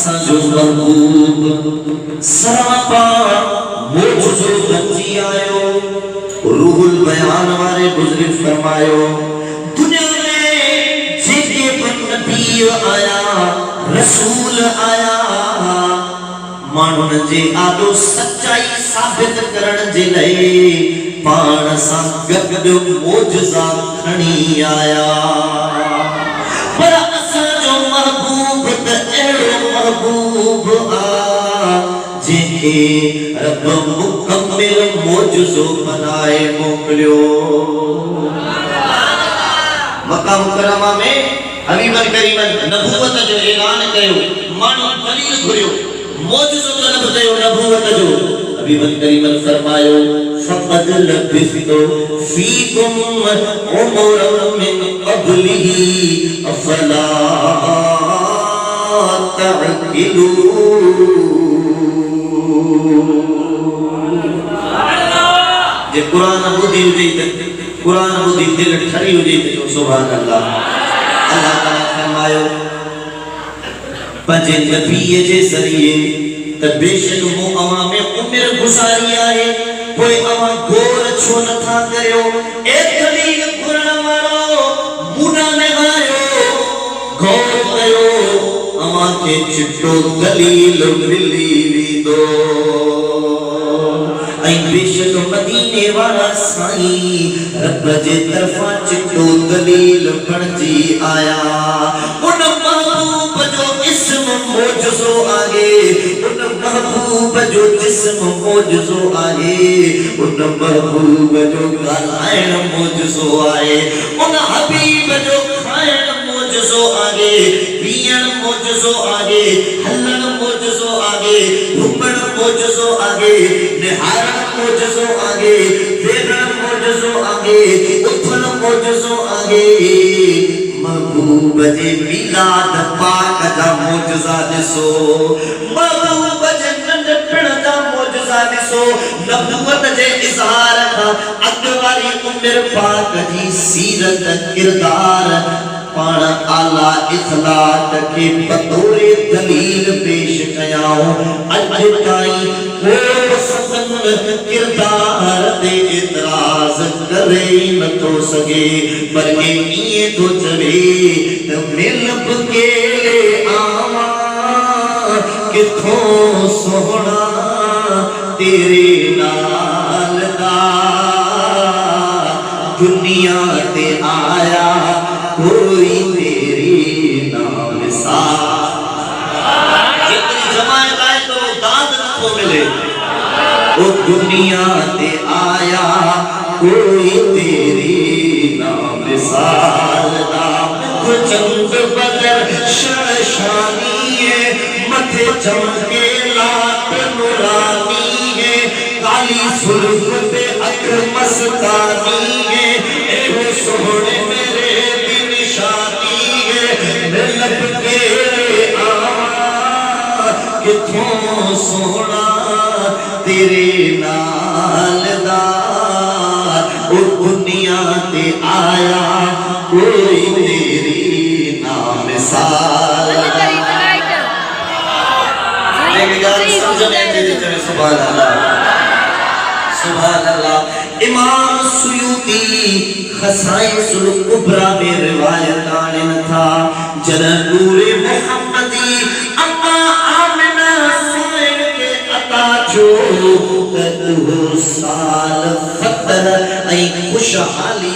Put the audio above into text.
असा जो महबूब सरापा मोजो बची आयो रूहुल बयान वाले बुजुर्ग फरमायो दुनिया में जेके पर नबी आया रसूल आया मानुन जे आदो सच्चाई साबित करण जे लए पाण सा गगड मोजजा खणी आया पर असा जो महबूब त एड़ो महबूब आ जेके रब मुकम्मिल मोजजो बनाए मोकलियो मक्का मुकरमा में हबीबन करीमन नबूवत जो ऐलान कयो मानो दलील घुरियो मोजजो तलब कयो नबूवत जो हबीबन करीमन फरमायो फक़द लबिस्तु फीकुम उमरन मिन क़ब्लिही अफला तअक़िलून जे कुरान बुद्धि हुजे कुरान बुद्धि दिल ठरी हुजे तो सुभान अल्लाह अल्लाह ताला फरमायो पंजे नबी जे ज़रिए त बेशक मो अवा में उम्र गुजारी आहे कोई अवा गोर छो न था कयो ए दलील कुरान वारो मुना ने आयो गौर कयो अवा के चिट्टो दलील मिली वीदो ऐं बेशक मदीने वाला साईं रब जे तरफा चिट्टो दलील बणजी आया उन महबूब जो इस्म मोजज़ो आहे उन महबूब जो जिस्म मोजज़ो आहे उन महबूब जो ॻाल्हाइण मोजज़ो आहे उन हबीब जो खाइण मोजज़ो आहे पीअण मोजज़ो आहे हलण मोजज़ो आहे घुमण मोजज़ो आहे निहारण मोजज़ो आहे वेहण मोजज़ो आहे उथण मोजज़ो आहे महबूब जे मिलाद पाक जा मोजज़ा ॾिसो महबूब जे नंढपण जा मोजज़ा ॾिसो नबूवत जे इज़हार खां अॻु वारी उमिरि पाक जी सीरत किरदार पाण आला इखलाक के बतौरे दलील पेश कयाऊं अॼु ताईं को सदन किरदार ते इतराज़ करे न थो सघे पर इएं थो चवे त मिलब केले आवां किथों सोहणा तेरे नाल दा दुनिया ते आया कोई तेरी नाम सा जितनी जमायत आए तो दाद न को मिले वो दुनिया ते आया कोई तेरी नाम सालदा चंद बदर शानी है मथे चमके लात नूरानी है काली सुर्ख पे अख मस्तानी है ए सोहणे मेरे किथों सोना तेरे नाल दा ओ दुनिया ते आया कोई तेरी नाम साल सुभान अल्लाह इमाम सुयूती खसाइसुल कुबरा में रिवायत आने था जन्नत नूरे मोहम्मदी अम्मा आमिना सुन के अता जो साल फतर ऐं खुशहाली